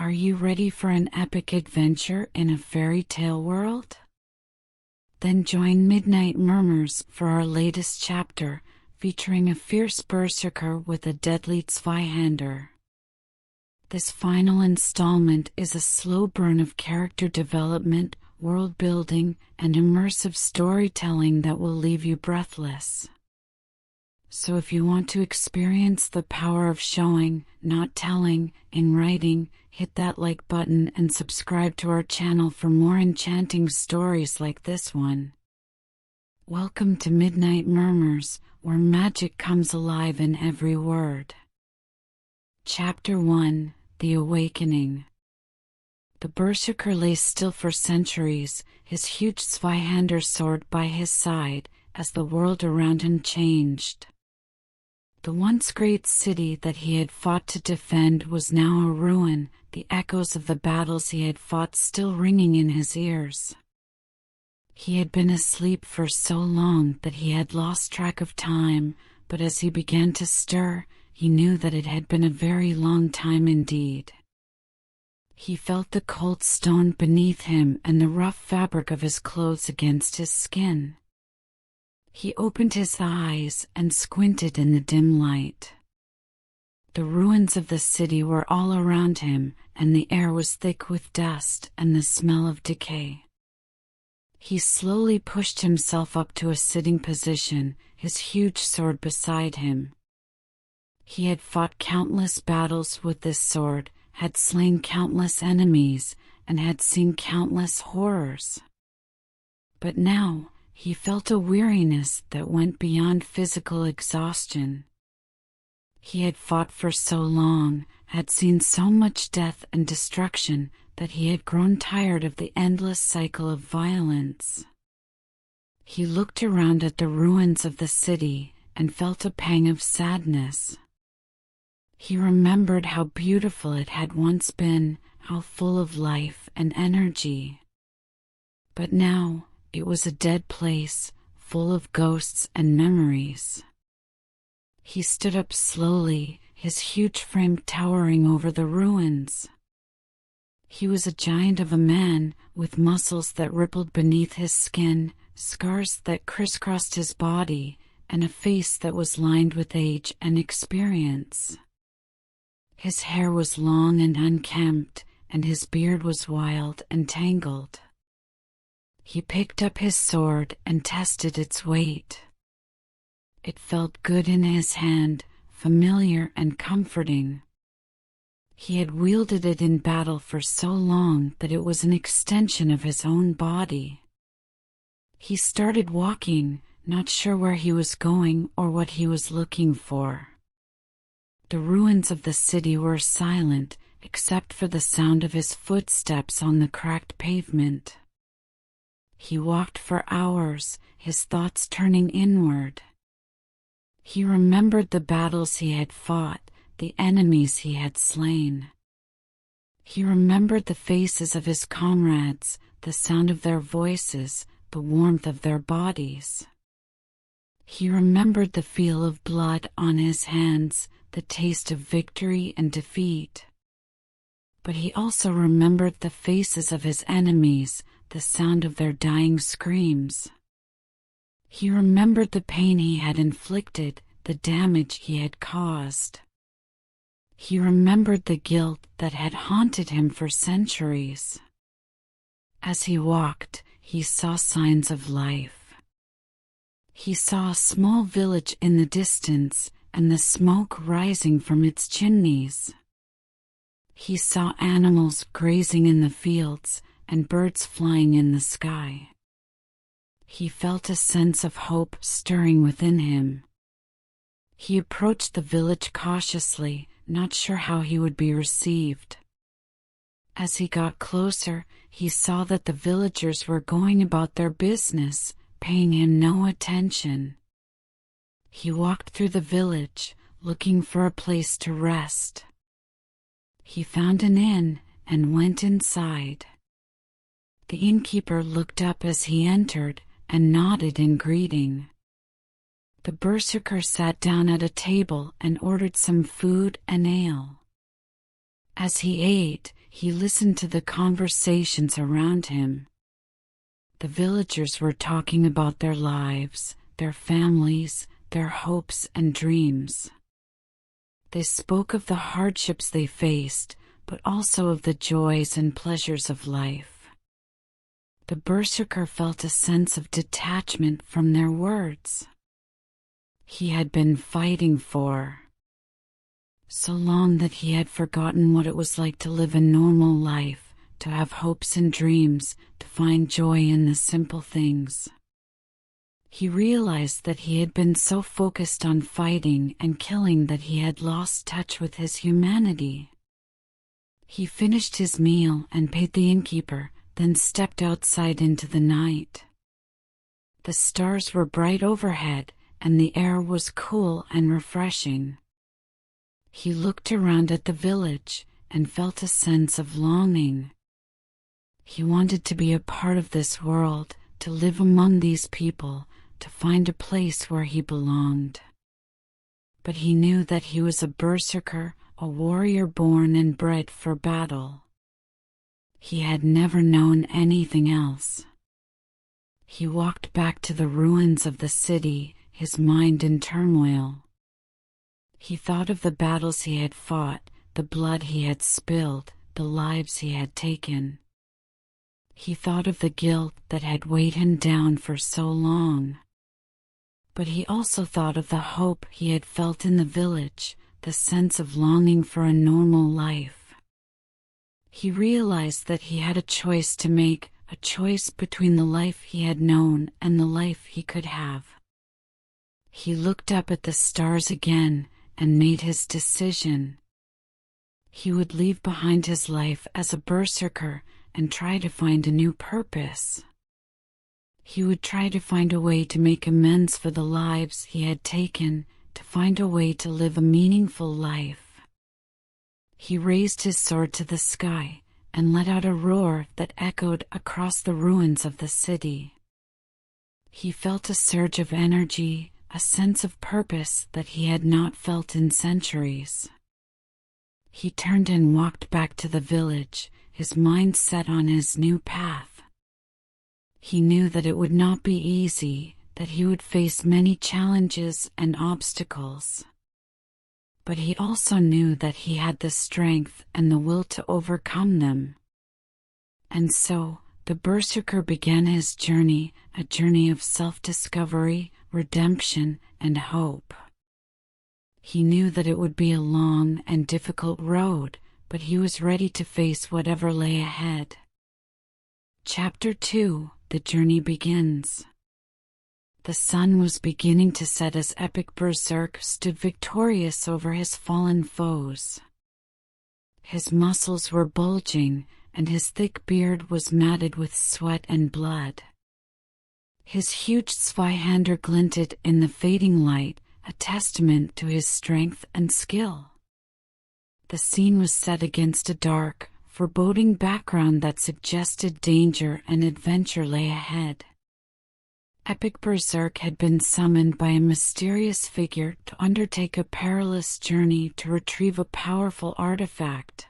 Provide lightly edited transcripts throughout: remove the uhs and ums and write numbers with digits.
Are you ready for an epic adventure in a fairy tale world? Then join Midnight Murmurs for our latest chapter, featuring a fierce berserker with a deadly Zweihänder. This final installment is a slow burn of character development, world building, and immersive storytelling that will leave you breathless. So if you want to experience the power of showing, not telling, in writing, hit that like button and subscribe to our channel for more enchanting stories like this one. Welcome to Midnight Murmurs, where magic comes alive in every word. Chapter 1: The Awakening. The Berserker lay still for centuries, his huge Zweihänder sword by his side, as the world around him changed. The once great city that he had fought to defend was now a ruin, the echoes of the battles he had fought still ringing in his ears. He had been asleep for so long that he had lost track of time, but as he began to stir, he knew that it had been a very long time indeed. He felt the cold stone beneath him and the rough fabric of his clothes against his skin. He opened his eyes and squinted in the dim light. The ruins of the city were all around him, and the air was thick with dust and the smell of decay. He slowly pushed himself up to a sitting position, his huge sword beside him. He had fought countless battles with this sword, had slain countless enemies, and had seen countless horrors. But now, he felt a weariness that went beyond physical exhaustion. He had fought for so long, had seen so much death and destruction, that he had grown tired of the endless cycle of violence. He looked around at the ruins of the city and felt a pang of sadness. He remembered how beautiful it had once been, how full of life and energy. But now, it was a dead place, full of ghosts and memories. He stood up slowly, his huge frame towering over the ruins. He was a giant of a man, with muscles that rippled beneath his skin, scars that crisscrossed his body, and a face that was lined with age and experience. His hair was long and unkempt, and his beard was wild and tangled. He picked up his sword and tested its weight. It felt good in his hand, familiar and comforting. He had wielded it in battle for so long that it was an extension of his own body. He started walking, not sure where he was going or what he was looking for. The ruins of the city were silent, except for the sound of his footsteps on the cracked pavement. He walked for hours, his thoughts turning inward. He remembered the battles he had fought, the enemies he had slain. He remembered the faces of his comrades, the sound of their voices, the warmth of their bodies. He remembered the feel of blood on his hands, the taste of victory and defeat. But he also remembered the faces of his enemies, the sound of their dying screams. He remembered the pain he had inflicted, the damage he had caused. He remembered the guilt that had haunted him for centuries. As he walked, he saw signs of life. He saw a small village in the distance, and the smoke rising from its chimneys. He saw animals grazing in the fields, and birds flying in the sky. He felt a sense of hope stirring within him. He approached the village cautiously, not sure how he would be received. As he got closer, he saw that the villagers were going about their business, paying him no attention. He walked through the village, looking for a place to rest. He found an inn and went inside. The innkeeper looked up as he entered and nodded in greeting. The Berserker sat down at a table and ordered some food and ale. As he ate, He listened to the conversations around him. The villagers were talking about their lives, their families, their hopes and dreams. They spoke of the hardships they faced, but also of the joys and pleasures of life. The Berserker felt a sense of detachment from their words. He had been fighting for so long that he had forgotten what it was like to live a normal life, to have hopes and dreams, to find joy in the simple things. He realized that he had been so focused on fighting and killing that he had lost touch with his humanity. He finished his meal and paid the innkeeper, then stepped outside into the night. The stars were bright overhead, and the air was cool and refreshing. He looked around at the village and felt a sense of longing. He wanted to be a part of this world, to live among these people, to find a place where he belonged. But he knew that he was a berserker, a warrior born and bred for battle. He had never known anything else. He walked back to the ruins of the city, his mind in turmoil. He thought of the battles he had fought, the blood he had spilled, the lives he had taken. He thought of the guilt that had weighed him down for so long. But he also thought of the hope he had felt in the village, the sense of longing for a normal life. He realized that he had a choice to make, a choice between the life he had known and the life he could have. He looked up at the stars again and made his decision. He would leave behind his life as a berserker and try to find a new purpose. He would try to find a way to make amends for the lives he had taken, to find a way to live a meaningful life. He raised his sword to the sky and let out a roar that echoed across the ruins of the city. He felt a surge of energy, a sense of purpose that he had not felt in centuries. He turned and walked back to the village, his mind set on his new path. He knew that it would not be easy, that he would face many challenges and obstacles. But he also knew that he had the strength and the will to overcome them. And so, the Berserker began his journey, a journey of self-discovery, redemption, and hope. He knew that it would be a long and difficult road, but he was ready to face whatever lay ahead. Chapter 2: The Journey Begins. The sun was beginning to set as Epic Berserk stood victorious over his fallen foes. His muscles were bulging, and his thick beard was matted with sweat and blood. His huge Zweihänder glinted in the fading light, a testament to his strength and skill. The scene was set against a dark, foreboding background that suggested danger and adventure lay ahead. Epic Berserk had been summoned by a mysterious figure to undertake a perilous journey to retrieve a powerful artifact.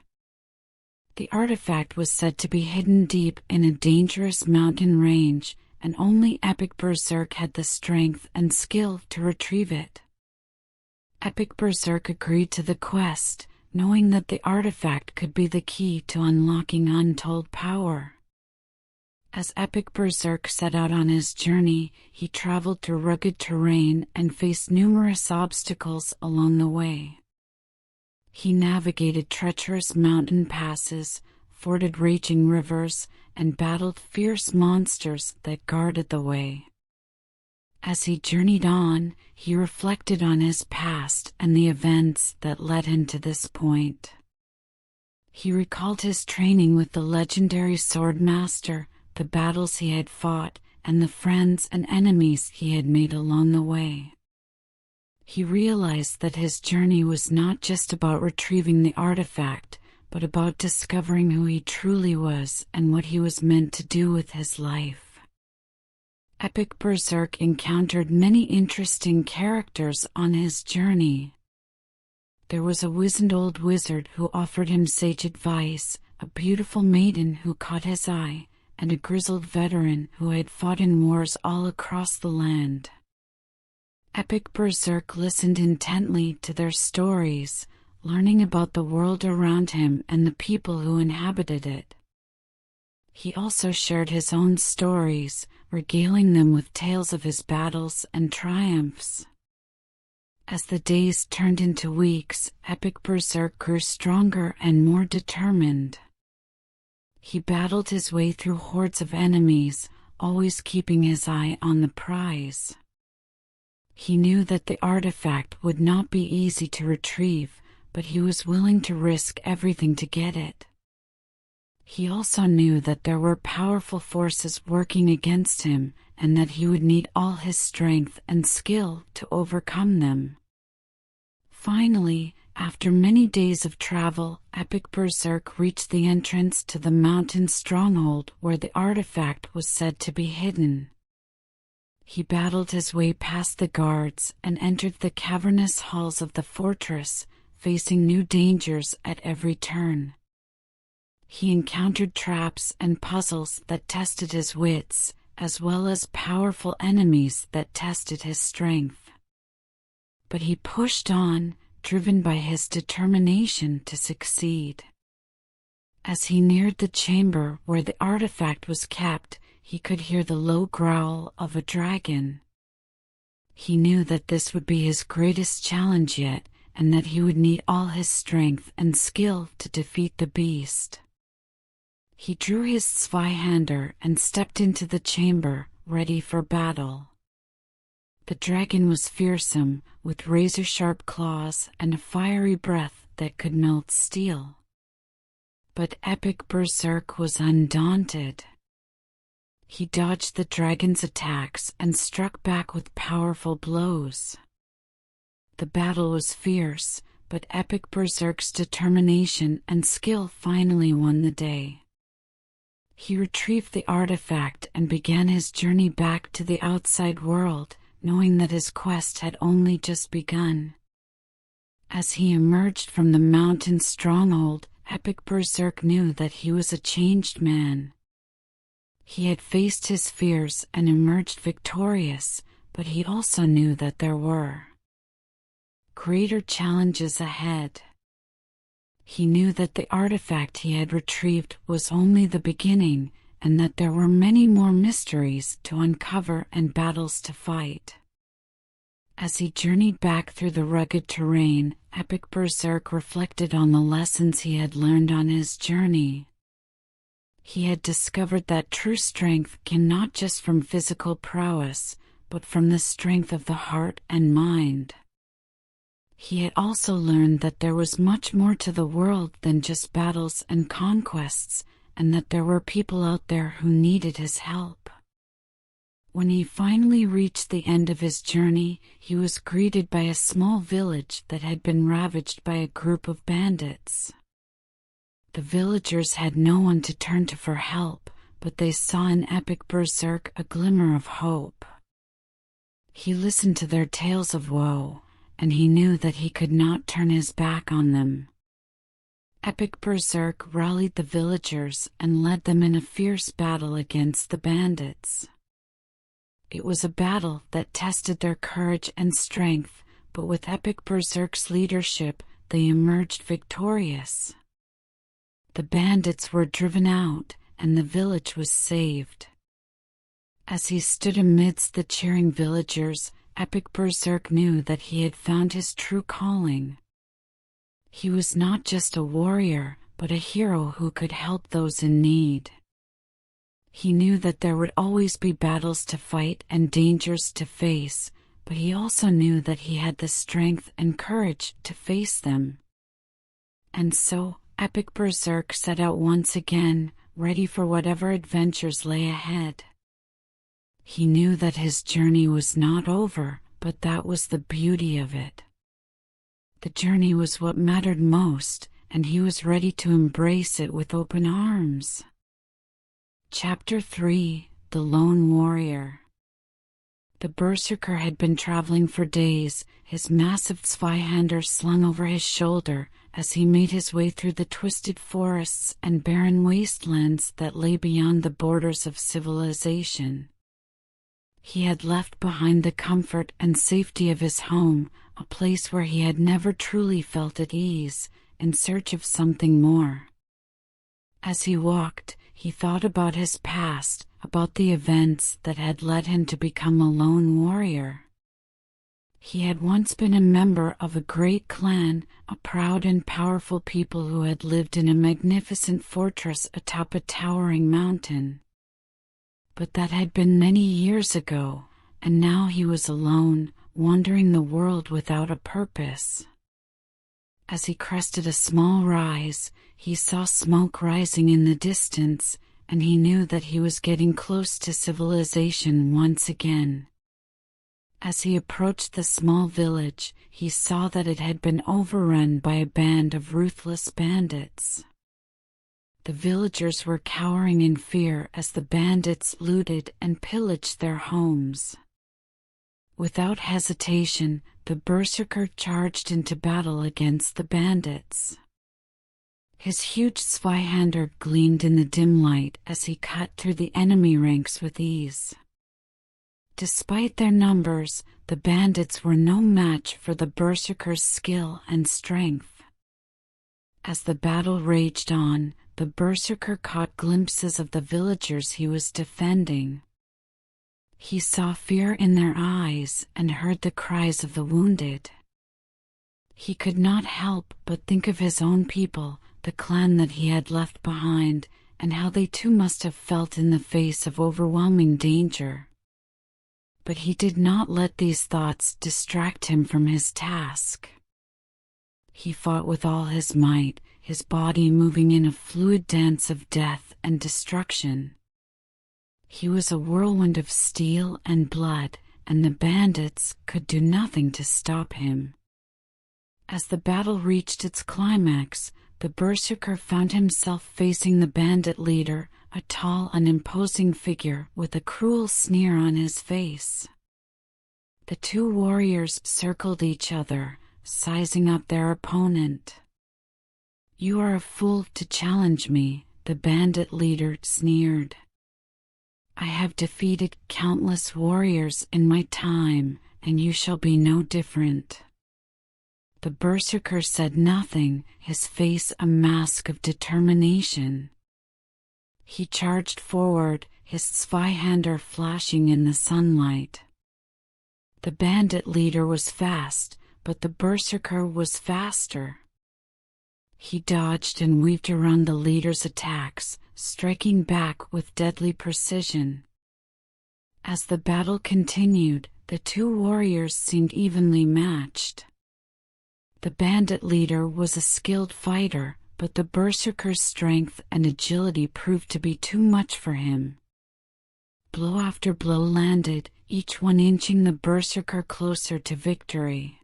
The artifact was said to be hidden deep in a dangerous mountain range, and only Epic Berserk had the strength and skill to retrieve it. Epic Berserk agreed to the quest, knowing that the artifact could be the key to unlocking untold power. As Epic Berserk set out on his journey, he traveled through rugged terrain and faced numerous obstacles along the way. He navigated treacherous mountain passes, forded raging rivers, and battled fierce monsters that guarded the way. As he journeyed on, he reflected on his past and the events that led him to this point. He recalled his training with the legendary swordmaster, the battles he had fought, and the friends and enemies he had made along the way. He realized that his journey was not just about retrieving the artifact, but about discovering who he truly was and what he was meant to do with his life. Epic Berserk encountered many interesting characters on his journey. There was a wizened old wizard who offered him sage advice, a beautiful maiden who caught his eye, and a grizzled veteran who had fought in wars all across the land. Epic Berserk listened intently to their stories, learning about the world around him and the people who inhabited it. He also shared his own stories, regaling them with tales of his battles and triumphs. As the days turned into weeks, Epic Berserk grew stronger and more determined. He battled his way through hordes of enemies, always keeping his eye on the prize. He knew that the artifact would not be easy to retrieve, but he was willing to risk everything to get it. He also knew that there were powerful forces working against him, and that he would need all his strength and skill to overcome them. Finally, after many days of travel, Epic Berserk reached the entrance to the mountain stronghold where the artifact was said to be hidden. He battled his way past the guards and entered the cavernous halls of the fortress, facing new dangers at every turn. He encountered traps and puzzles that tested his wits, as well as powerful enemies that tested his strength. But he pushed on, driven by his determination to succeed. As he neared the chamber where the artifact was kept, he could hear the low growl of a dragon. He knew that this would be his greatest challenge yet, and that he would need all his strength and skill to defeat the beast. He drew his Zweihänder and stepped into the chamber, ready for battle. The dragon was fearsome, with razor-sharp claws and a fiery breath that could melt steel. But Epic Berserk was undaunted. He dodged the dragon's attacks and struck back with powerful blows. The battle was fierce, but Epic Berserk's determination and skill finally won the day. He retrieved the artifact and began his journey back to the outside world, knowing that his quest had only just begun. As he emerged from the mountain stronghold, Epic Berserk knew that he was a changed man. He had faced his fears and emerged victorious, but he also knew that there were greater challenges ahead. He knew that the artifact he had retrieved was only the beginning, and that there were many more mysteries to uncover and battles to fight. As he journeyed back through the rugged terrain, Epic Berserk reflected on the lessons he had learned on his journey. He had discovered that true strength came not just from physical prowess, but from the strength of the heart and mind. He had also learned that there was much more to the world than just battles and conquests, and that there were people out there who needed his help. When he finally reached the end of his journey, he was greeted by a small village that had been ravaged by a group of bandits. The villagers had no one to turn to for help, but they saw in Epic Berserk a glimmer of hope. He listened to their tales of woe, and he knew that he could not turn his back on them. Epic Berserk rallied the villagers and led them in a fierce battle against the bandits. It was a battle that tested their courage and strength, but with Epic Berserk's leadership, they emerged victorious. The bandits were driven out, and the village was saved. As he stood amidst the cheering villagers, Epic Berserk knew that he had found his true calling. He was not just a warrior, but a hero who could help those in need. He knew that there would always be battles to fight and dangers to face, but he also knew that he had the strength and courage to face them. And so, Epic Berserk set out once again, ready for whatever adventures lay ahead. He knew that his journey was not over, but that was the beauty of it. The journey was what mattered most, and he was ready to embrace it with open arms. Chapter 3: The Lone Warrior. The Berserker had been traveling for days, his massive Zweihänder slung over his shoulder, as he made his way through the twisted forests and barren wastelands that lay beyond the borders of civilization. He had left behind the comfort and safety of his home, a place where he had never truly felt at ease, in search of something more. As he walked, he thought about his past, about the events that had led him to become a lone warrior. He had once been a member of a great clan, a proud and powerful people who had lived in a magnificent fortress atop a towering mountain. But that had been many years ago, and now he was alone, wandering the world without a purpose. As he crested a small rise, he saw smoke rising in the distance, and he knew that he was getting close to civilization once again. As he approached the small village, he saw that it had been overrun by a band of ruthless bandits. The villagers were cowering in fear as the bandits looted and pillaged their homes. Without hesitation, the Berserker charged into battle against the bandits. His huge Zweihänder gleamed in the dim light as he cut through the enemy ranks with ease. Despite their numbers, the bandits were no match for the Berserker's skill and strength. As the battle raged on, the Berserker caught glimpses of the villagers he was defending. He saw fear in their eyes and heard the cries of the wounded. He could not help but think of his own people, the clan that he had left behind, and how they too must have felt in the face of overwhelming danger. But he did not let these thoughts distract him from his task. He fought with all his might, his body moving in a fluid dance of death and destruction. He was a whirlwind of steel and blood, and the bandits could do nothing to stop him. As the battle reached its climax, the Berserker found himself facing the bandit leader, a tall and imposing figure with a cruel sneer on his face. The two warriors circled each other, sizing up their opponent. "You are a fool to challenge me," the bandit leader sneered. "I have defeated countless warriors in my time, and you shall be no different." The Berserker said nothing, his face a mask of determination. He charged forward, his Zweihänder flashing in the sunlight. The bandit leader was fast, but the Berserker was faster. He dodged and weaved around the leader's attacks, striking back with deadly precision. As the battle continued, the two warriors seemed evenly matched. The bandit leader was a skilled fighter, but the Berserker's strength and agility proved to be too much for him. Blow after blow landed, each one inching the Berserker closer to victory.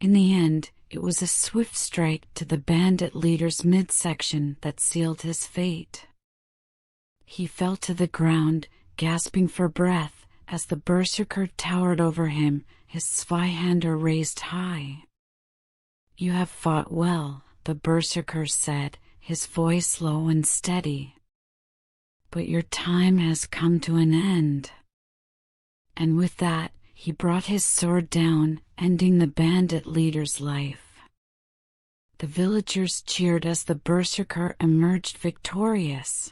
In the end, it was a swift strike to the bandit leader's midsection that sealed his fate. He fell to the ground, gasping for breath, as the Berserker towered over him, his Zweihänder raised high. "You have fought well," the Berserker said, his voice low and steady. "But your time has come to an end." And with that, he brought his sword down, ending the bandit leader's life. The villagers cheered as the Berserker emerged victorious.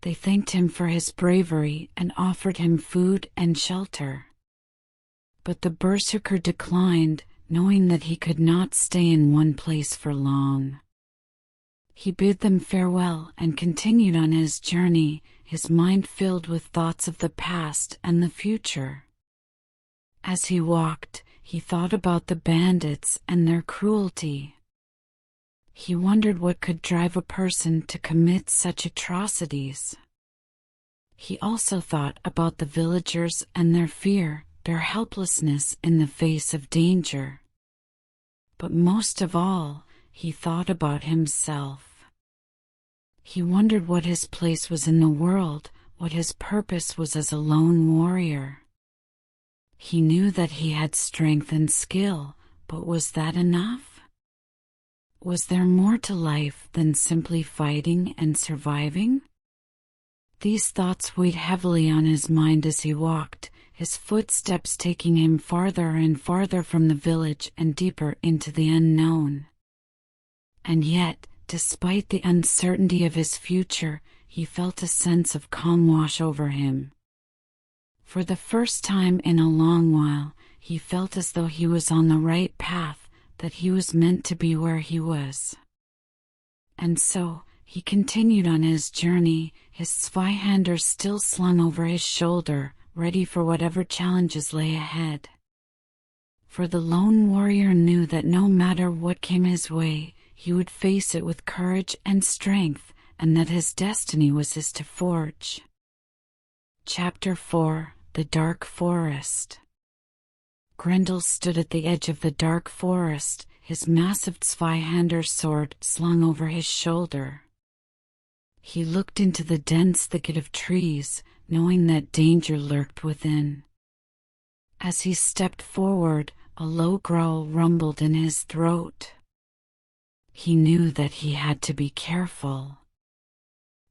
They thanked him for his bravery and offered him food and shelter. But the Berserker declined, knowing that he could not stay in one place for long. He bid them farewell and continued on his journey, his mind filled with thoughts of the past and the future. As he walked, he thought about the bandits and their cruelty. He wondered what could drive a person to commit such atrocities. He also thought about the villagers and their fear, their helplessness in the face of danger. But most of all, he thought about himself. He wondered what his place was in the world, what his purpose was as a lone warrior. He knew that he had strength and skill, but was that enough? Was there more to life than simply fighting and surviving? These thoughts weighed heavily on his mind as he walked, his footsteps taking him farther and farther from the village and deeper into the unknown. And yet, despite the uncertainty of his future, he felt a sense of calm wash over him. For the first time in a long while, he felt as though he was on the right path, that he was meant to be where he was. And so, he continued on his journey, his Zweihänder still slung over his shoulder, ready for whatever challenges lay ahead. For the lone warrior knew that no matter what came his way, he would face it with courage and strength, and that his destiny was his to forge. Chapter 4: The Dark Forest. Grendel stood at the edge of the dark forest, his massive Zweihänder sword slung over his shoulder. He looked into the dense thicket of trees, knowing that danger lurked within. As he stepped forward, a low growl rumbled in his throat. He knew that he had to be careful.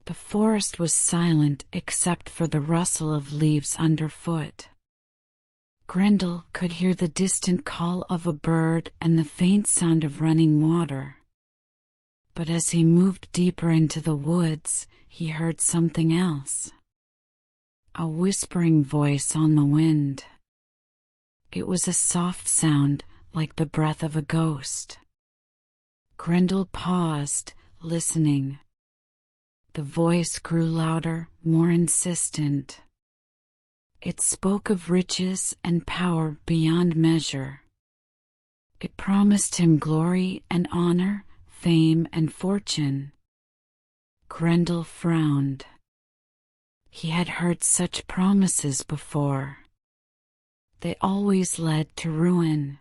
The forest was silent except for the rustle of leaves underfoot. Grendel could hear the distant call of a bird and the faint sound of running water. But as he moved deeper into the woods, he heard something else. A whispering voice on the wind. It was a soft sound, like the breath of a ghost. Grendel paused, listening. The voice grew louder, more insistent. It spoke of riches and power beyond measure. It promised him glory and honor, fame and fortune. Grendel frowned. He had heard such promises before. They always led to ruin.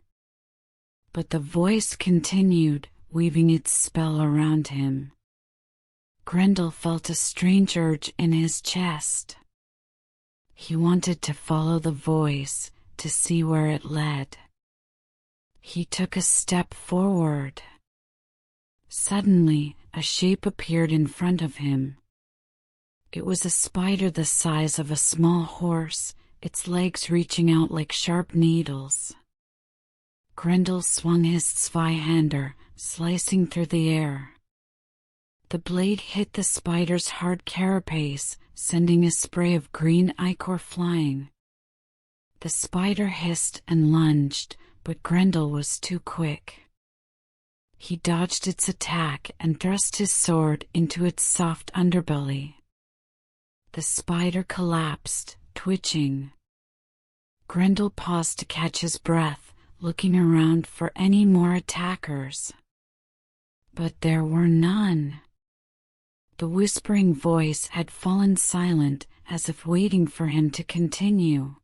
But the voice continued, weaving its spell around him. Grendel felt a strange urge in his chest. He wanted to follow the voice, to see where it led. He took a step forward. Suddenly, a shape appeared in front of him. It was a spider the size of a small horse, its legs reaching out like sharp needles. Grendel swung his Zweihänder, slicing through the air. The blade hit the spider's hard carapace, sending a spray of green ichor flying. The spider hissed and lunged, but Grendel was too quick. He dodged its attack and thrust his sword into its soft underbelly. The spider collapsed, twitching. Grendel paused to catch his breath, looking around for any more attackers. But there were none. The whispering voice had fallen silent, as if waiting for him to continue.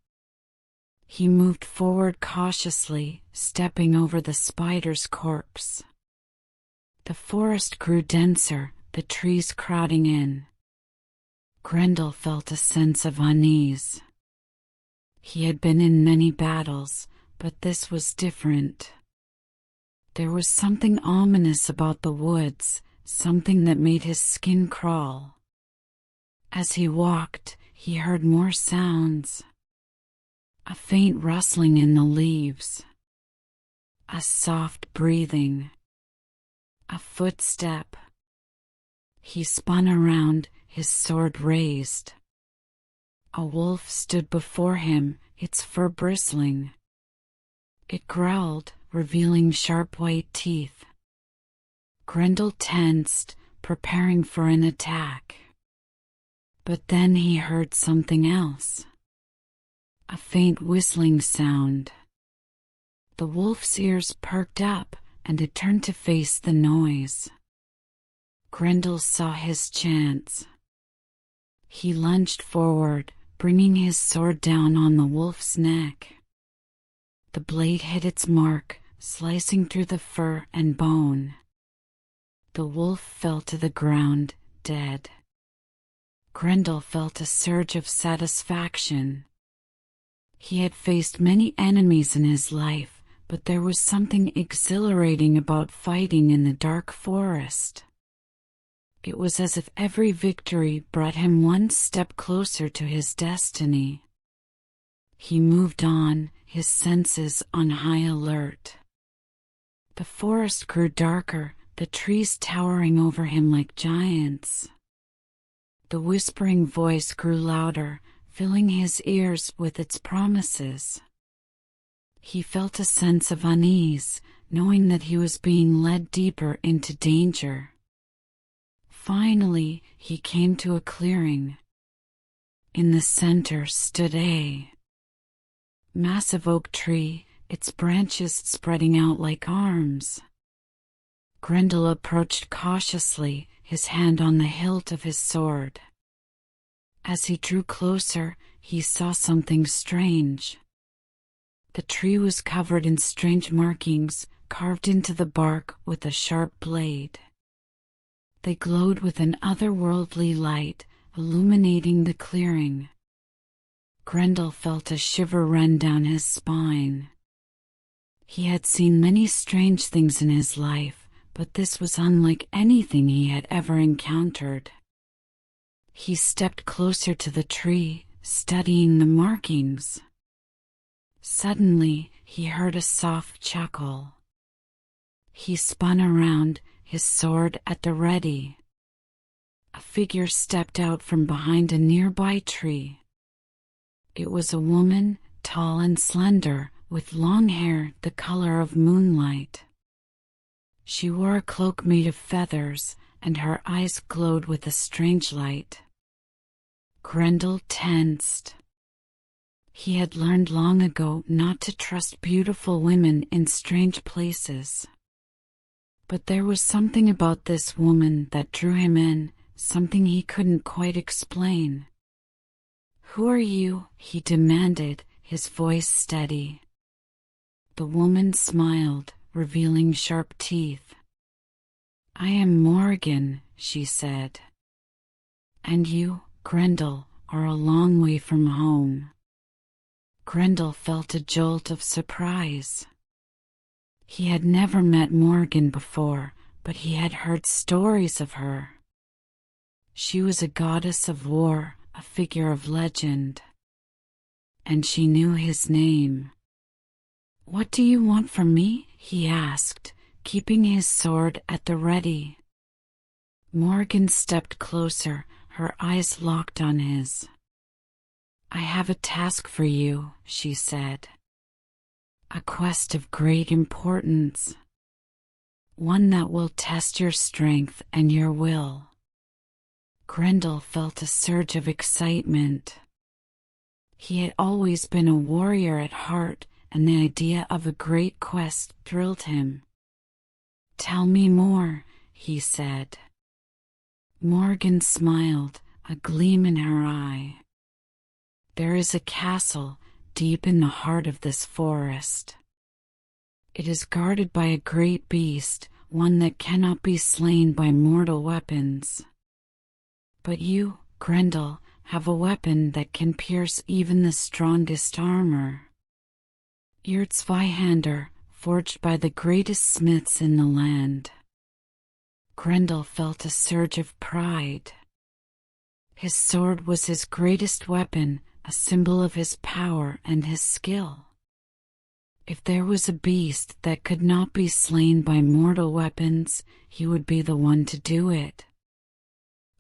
He moved forward cautiously, stepping over the spider's corpse. The forest grew denser, the trees crowding in. Grendel felt a sense of unease. He had been in many battles, but this was different. There was something ominous about the woods, something that made his skin crawl. As he walked, he heard more sounds. A faint rustling in the leaves. A soft breathing. A footstep. He spun around, his sword raised. A wolf stood before him, its fur bristling. It growled, revealing sharp white teeth. Grendel tensed, preparing for an attack. But then he heard something else. A faint whistling sound. The wolf's ears perked up, and it turned to face the noise. Grendel saw his chance. He lunged forward, bringing his sword down on the wolf's neck. The blade hit its mark, slicing through the fur and bone. The wolf fell to the ground, dead. Grendel felt a surge of satisfaction. He had faced many enemies in his life, but there was something exhilarating about fighting in the dark forest. It was as if every victory brought him one step closer to his destiny. He moved on, his senses on high alert. The forest grew darker, the trees towering over him like giants. The whispering voice grew louder, filling his ears with its promises. He felt a sense of unease, knowing that he was being led deeper into danger. Finally, he came to a clearing. In the center stood a massive oak tree, its branches spreading out like arms. Grendel approached cautiously, his hand on the hilt of his sword. As he drew closer, he saw something strange. The tree was covered in strange markings, carved into the bark with a sharp blade. They glowed with an otherworldly light, illuminating the clearing. Grendel felt a shiver run down his spine. He had seen many strange things in his life, but this was unlike anything he had ever encountered. He stepped closer to the tree, studying the markings. Suddenly, he heard a soft chuckle. He spun around, his sword at the ready. A figure stepped out from behind a nearby tree. It was a woman, tall and slender, with long hair the color of moonlight. She wore a cloak made of feathers, and her eyes glowed with a strange light. Grendel tensed. He had learned long ago not to trust beautiful women in strange places. But there was something about this woman that drew him in, something he couldn't quite explain. "Who are you?" he demanded, his voice steady. The woman smiled, revealing sharp teeth. "I am Morgan," she said. "And you, Grendel, are a long way from home." Grendel felt a jolt of surprise. He had never met Morgan before, but he had heard stories of her. She was a goddess of war, a figure of legend. And she knew his name. "What do you want from me?" he asked, keeping his sword at the ready. Morgan stepped closer, her eyes locked on his. "I have a task for you," she said. "A quest of great importance. One that will test your strength and your will." Grendel felt a surge of excitement. He had always been a warrior at heart, and the idea of a great quest thrilled him. "Tell me more," he said. Morgan smiled, a gleam in her eye. "There is a castle deep in the heart of this forest. It is guarded by a great beast, one that cannot be slain by mortal weapons. But you, Grendel, have a weapon that can pierce even the strongest armor. You're Zweihänder, forged by the greatest smiths in the land." Grendel felt a surge of pride. His sword was his greatest weapon, a symbol of his power and his skill. If there was a beast that could not be slain by mortal weapons, he would be the one to do it.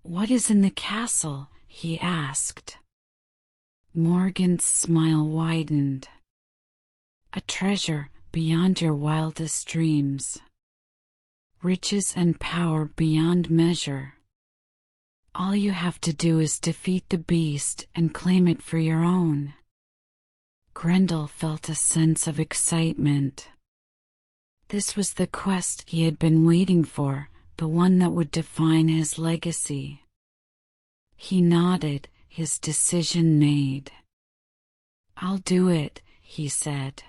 "What is in the castle?" he asked. Morgan's smile widened. "A treasure beyond your wildest dreams. Riches and power beyond measure. All you have to do is defeat the beast and claim it for your own." Grendel felt a sense of excitement. This was the quest he had been waiting for, the one that would define his legacy. He nodded, his decision made. "I'll do it," he said.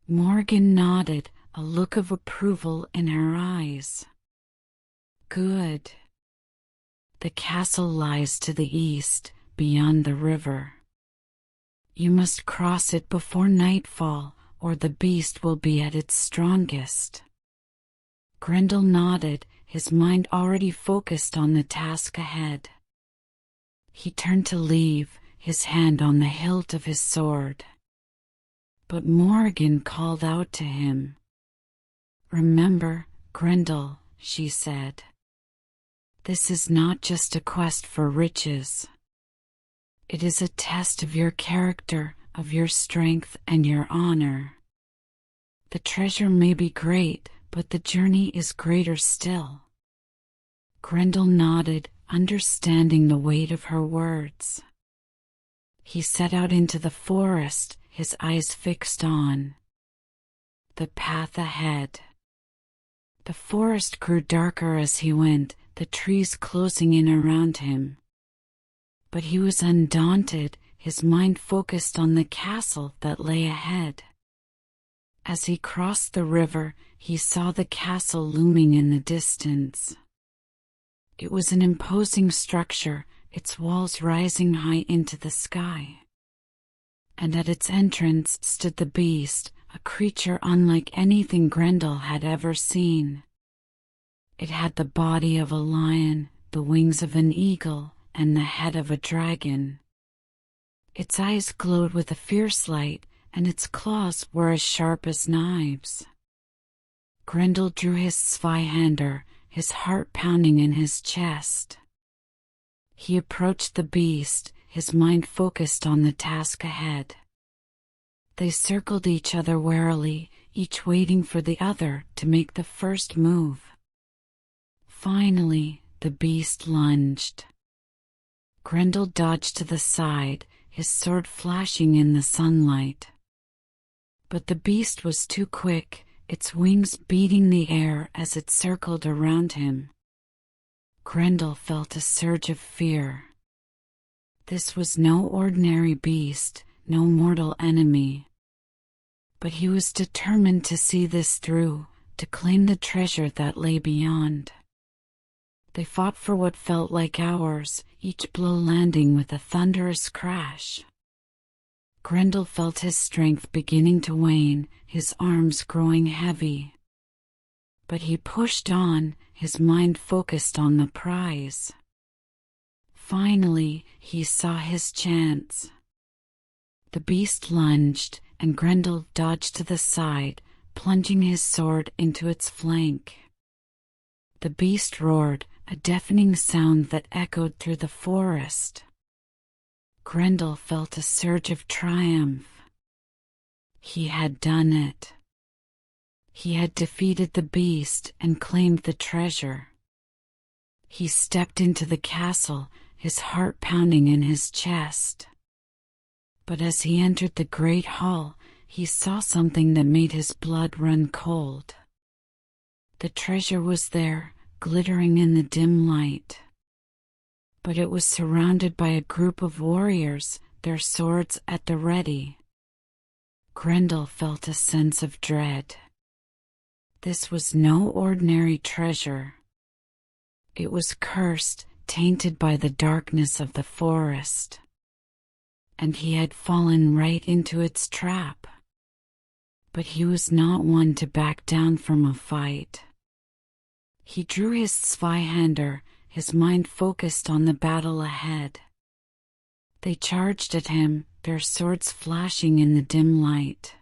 Morgan nodded, a look of approval in her eyes. "Good. The castle lies to the east, beyond the river. You must cross it before nightfall, or the beast will be at its strongest. Grendel nodded, his mind already focused on the task ahead. He turned to leave, his hand on the hilt of his sword. But Morrigan called out to him. "Remember, Grendel," she said. "This is not just a quest for riches. It is a test of your character, of your strength and your honor. The treasure may be great, but the journey is greater still." Grendel nodded, understanding the weight of her words. He set out into the forest, his eyes fixed on the path ahead. The forest grew darker as he went, the trees closing in around him. But he was undaunted, his mind focused on the castle that lay ahead. As he crossed the river, he saw the castle looming in the distance. It was an imposing structure, its walls rising high into the sky. And at its entrance stood the beast, a creature unlike anything Grendel had ever seen. It had the body of a lion, the wings of an eagle, and the head of a dragon. Its eyes glowed with a fierce light, and its claws were as sharp as knives. Grendel drew his Zweihänder, his heart pounding in his chest. He approached the beast, his mind focused on the task ahead. They circled each other warily, each waiting for the other to make the first move. Finally, the beast lunged. Grendel dodged to the side, his sword flashing in the sunlight. But the beast was too quick, its wings beating the air as it circled around him. Grendel felt a surge of fear. This was no ordinary beast, no mortal enemy. But he was determined to see this through, to claim the treasure that lay beyond. They fought for what felt like hours, each blow landing with a thunderous crash. Grendel felt his strength beginning to wane, his arms growing heavy. But he pushed on, his mind focused on the prize. Finally, he saw his chance. The beast lunged, and Grendel dodged to the side, plunging his sword into its flank. The beast roared, a deafening sound that echoed through the forest. Grendel felt a surge of triumph. He had done it. He had defeated the beast and claimed the treasure. He stepped into the castle, his heart pounding in his chest. But as he entered the great hall, he saw something that made his blood run cold. The treasure was there, glittering in the dim light. But it was surrounded by a group of warriors, their swords at the ready. Grendel felt a sense of dread. This was no ordinary treasure. It was cursed, tainted by the darkness of the forest. And he had fallen right into its trap. But he was not one to back down from a fight. He drew his Zweihänder, his mind focused on the battle ahead. They charged at him, their swords flashing in the dim light.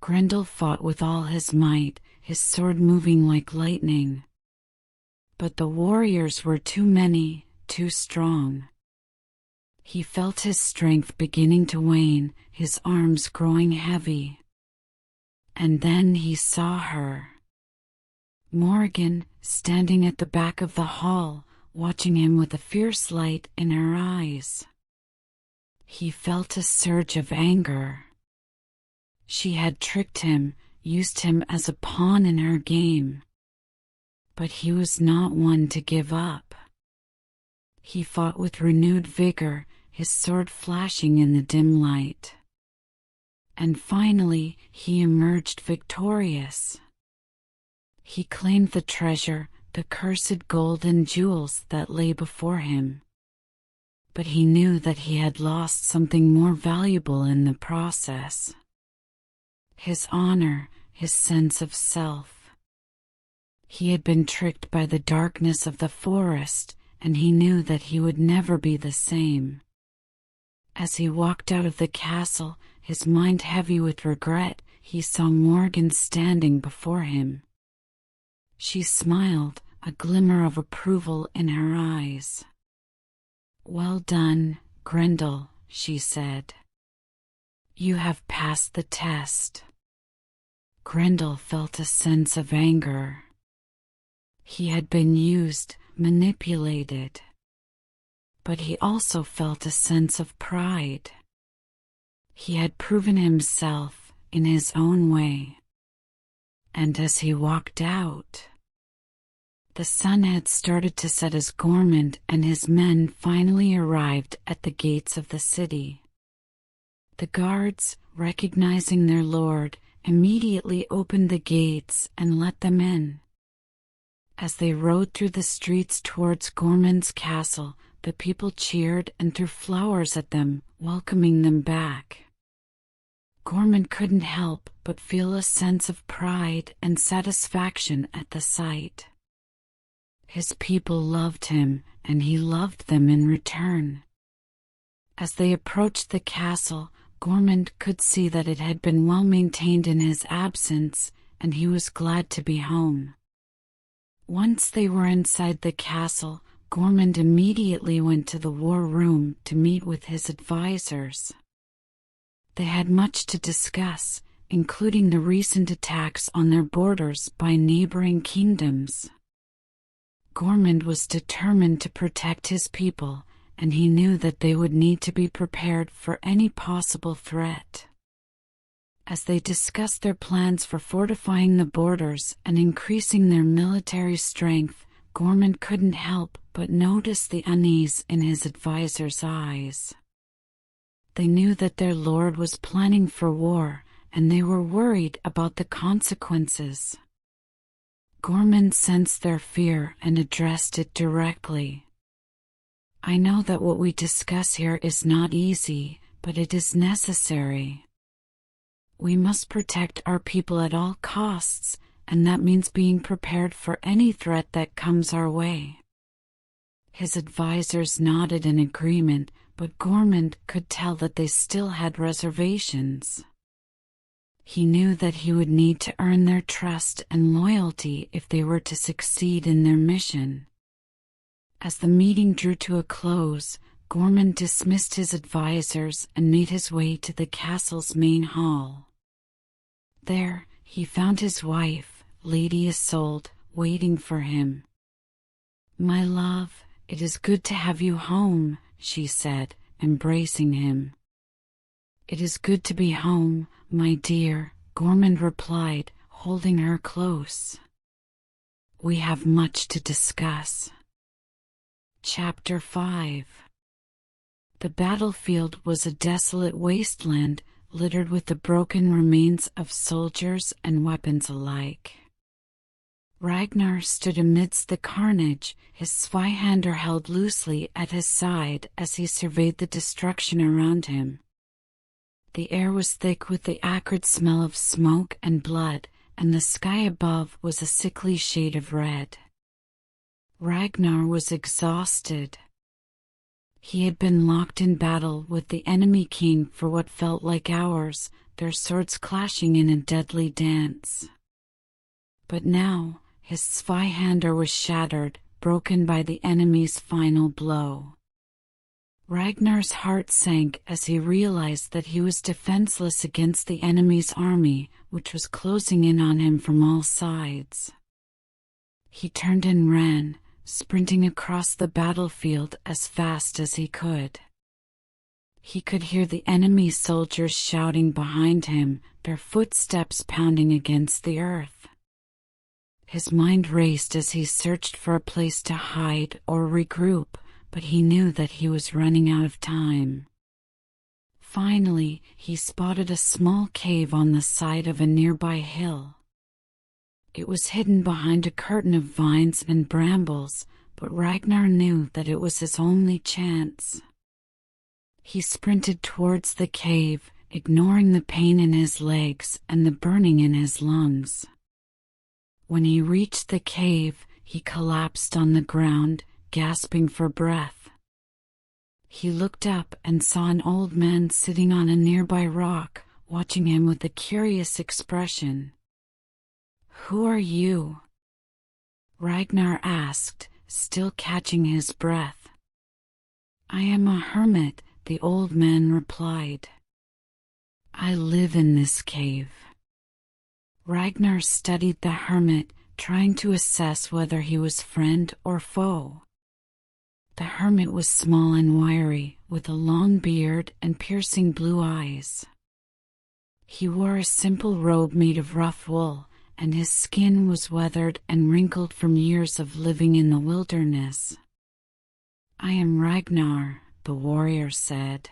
Grendel fought with all his might, his sword moving like lightning. But the warriors were too many, too strong. He felt his strength beginning to wane, his arms growing heavy. And then he saw her. Morrigan, standing at the back of the hall, watching him with a fierce light in her eyes. He felt a surge of anger. She had tricked him, used him as a pawn in her game. But he was not one to give up. He fought with renewed vigor, his sword flashing in the dim light. And finally, he emerged victorious. He claimed the treasure, the cursed gold and jewels that lay before him. But he knew that he had lost something more valuable in the process. his honor, his sense of self. He had been tricked by the darkness of the forest, and he knew that he would never be the same. As he walked out of the castle, his mind heavy with regret, he saw Morgan standing before him. She smiled, a glimmer of approval in her eyes. "Well done, Grendel," she said. "You have passed the test." Grendel felt a sense of anger. He had been used, manipulated. But he also felt a sense of pride. He had proven himself in his own way. And as he walked out, the sun had started to set as Gormund and his men finally arrived at the gates of the city. The guards, recognizing their lord, immediately opened the gates and let them in. As they rode through the streets towards Gormund's castle, the people cheered and threw flowers at them, welcoming them back. Gormund couldn't help but feel a sense of pride and satisfaction at the sight. His people loved him, and he loved them in return. As they approached the castle, Gormund could see that it had been well maintained in his absence, and he was glad to be home. Once they were inside the castle, Gormund immediately went to the war room to meet with his advisors. They had much to discuss, including the recent attacks on their borders by neighboring kingdoms. Gormund was determined to protect his people, and he knew that they would need to be prepared for any possible threat. As they discussed their plans for fortifying the borders and increasing their military strength, Gormund couldn't help but notice the unease in his advisors' eyes. They knew that their lord was planning for war, and they were worried about the consequences. Gormund sensed their fear and addressed it directly. "I know that what we discuss here is not easy, but it is necessary. We must protect our people at all costs, and that means being prepared for any threat that comes our way." His advisors nodded in agreement, but Gormund could tell that they still had reservations. He knew that he would need to earn their trust and loyalty if they were to succeed in their mission. As the meeting drew to a close, Gormund dismissed his advisors and made his way to the castle's main hall. There, he found his wife, Lady Isolde, waiting for him. "My love, it is good to have you home," she said, embracing him. "It is good to be home, my dear," Gormund replied, holding her close. "We have much to discuss." Chapter 5. The battlefield was a desolate wasteland, littered with the broken remains of soldiers and weapons alike. Ragnar stood amidst the carnage, his Zweihänder held loosely at his side as he surveyed the destruction around him. The air was thick with the acrid smell of smoke and blood, and the sky above was a sickly shade of red. Ragnar was exhausted. He had been locked in battle with the enemy king for what felt like hours, their swords clashing in a deadly dance. But now, his Zweihänder was shattered, broken by the enemy's final blow. Ragnar's heart sank as he realized that he was defenseless against the enemy's army, which was closing in on him from all sides. He turned and ran, sprinting across the battlefield as fast as he could. He could hear the enemy soldiers shouting behind him, their footsteps pounding against the earth. His mind raced as he searched for a place to hide or regroup, but he knew that he was running out of time. Finally, he spotted a small cave on the side of a nearby hill. It was hidden behind a curtain of vines and brambles, but Ragnar knew that it was his only chance. He sprinted towards the cave, ignoring the pain in his legs and the burning in his lungs. When he reached the cave, he collapsed on the ground, gasping for breath. He looked up and saw an old man sitting on a nearby rock, watching him with a curious expression. "Who are you?" Ragnar asked, still catching his breath. "I am a hermit," the old man replied. "I live in this cave." Ragnar studied the hermit, trying to assess whether he was friend or foe. The hermit was small and wiry, with a long beard and piercing blue eyes. He wore a simple robe made of rough wool, and his skin was weathered and wrinkled from years of living in the wilderness. "I am Ragnar," the warrior said.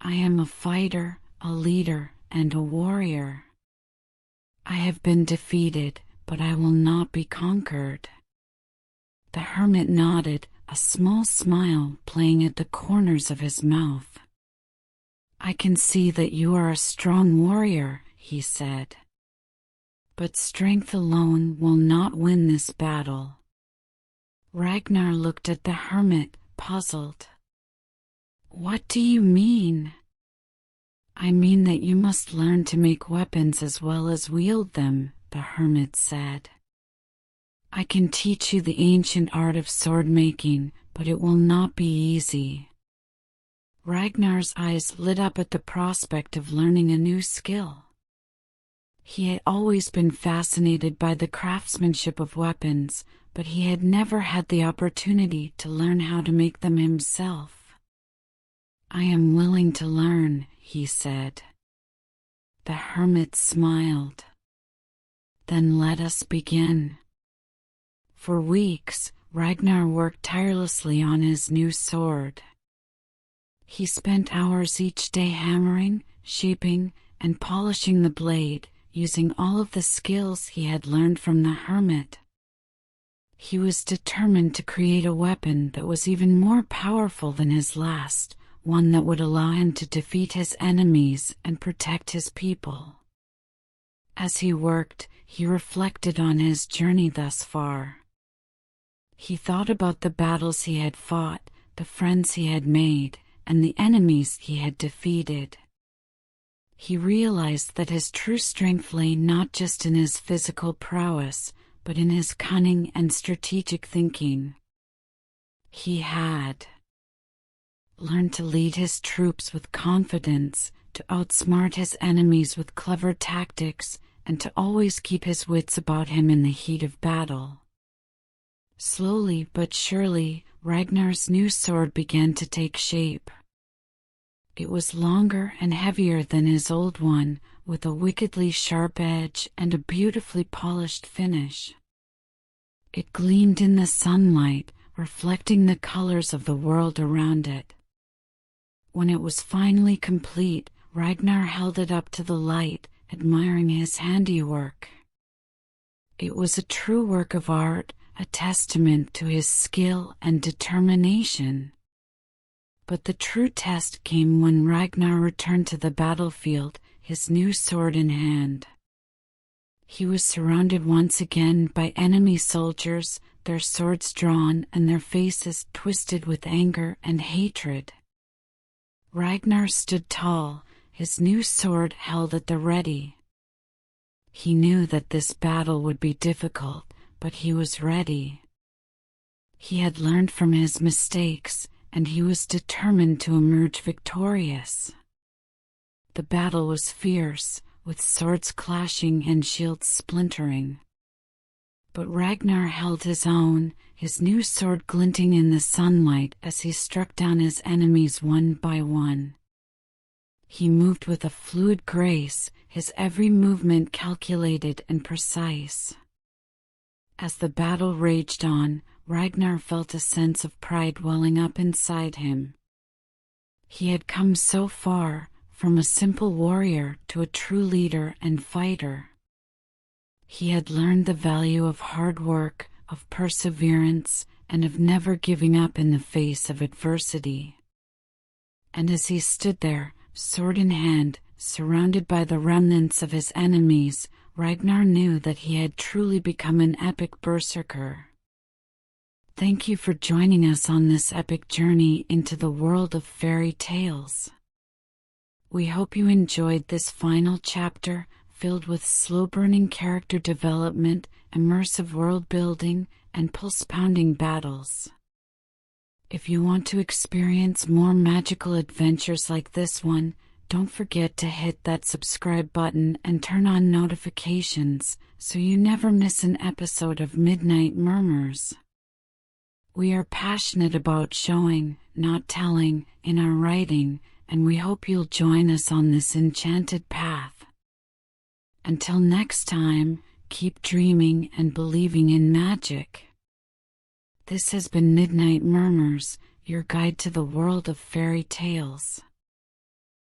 "I am a fighter, a leader, and a warrior. I have been defeated, but I will not be conquered." The hermit nodded, a small smile playing at the corners of his mouth. "I can see that you are a strong warrior," he said. "But strength alone will not win this battle." Ragnar looked at the hermit, puzzled. "What do you mean?" "I mean that you must learn to make weapons as well as wield them," the hermit said. "I can teach you the ancient art of sword making, but it will not be easy." Ragnar's eyes lit up at the prospect of learning a new skill. He had always been fascinated by the craftsmanship of weapons, but he had never had the opportunity to learn how to make them himself. "I am willing to learn," he said. The hermit smiled. "Then let us begin." For weeks, Ragnar worked tirelessly on his new sword. He spent hours each day hammering, shaping, and polishing the blade, using all of the skills he had learned from the hermit. He was determined to create a weapon that was even more powerful than his last, one that would allow him to defeat his enemies and protect his people. As he worked, he reflected on his journey thus far. He thought about the battles he had fought, the friends he had made, and the enemies he had defeated. He realized that his true strength lay not just in his physical prowess, but in his cunning and strategic thinking. He had learned to lead his troops with confidence, to outsmart his enemies with clever tactics, and to always keep his wits about him in the heat of battle. Slowly but surely, Ragnar's new sword began to take shape. It was longer and heavier than his old one, with a wickedly sharp edge and a beautifully polished finish. It gleamed in the sunlight, reflecting the colors of the world around it. When it was finally complete, Ragnar held it up to the light, admiring his handiwork. It was a true work of art, a testament to his skill and determination. But the true test came when Ragnar returned to the battlefield, his new sword in hand. He was surrounded once again by enemy soldiers, their swords drawn and their faces twisted with anger and hatred. Ragnar stood tall, his new sword held at the ready. He knew that this battle would be difficult, but he was ready. He had learned from his mistakes, and he was determined to emerge victorious. The battle was fierce, with swords clashing and shields splintering. But Ragnar held his own, his new sword glinting in the sunlight as he struck down his enemies one by one. He moved with a fluid grace, his every movement calculated and precise. As the battle raged on, Ragnar felt a sense of pride welling up inside him. He had come so far, from a simple warrior to a true leader and fighter. He had learned the value of hard work, of perseverance, and of never giving up in the face of adversity. And as he stood there, sword in hand, surrounded by the remnants of his enemies, Ragnar knew that he had truly become an epic berserker. Thank you for joining us on this epic journey into the world of fairy tales. We hope you enjoyed this final chapter, filled with slow-burning character development, immersive world building, and pulse-pounding battles. If you want to experience more magical adventures like this one, don't forget to hit that subscribe button and turn on notifications so you never miss an episode of Midnight Murmurs. We are passionate about showing, not telling, in our writing, and we hope you'll join us on this enchanted path. Until next time, keep dreaming and believing in magic. This has been Midnight Murmurs, your guide to the world of fairy tales.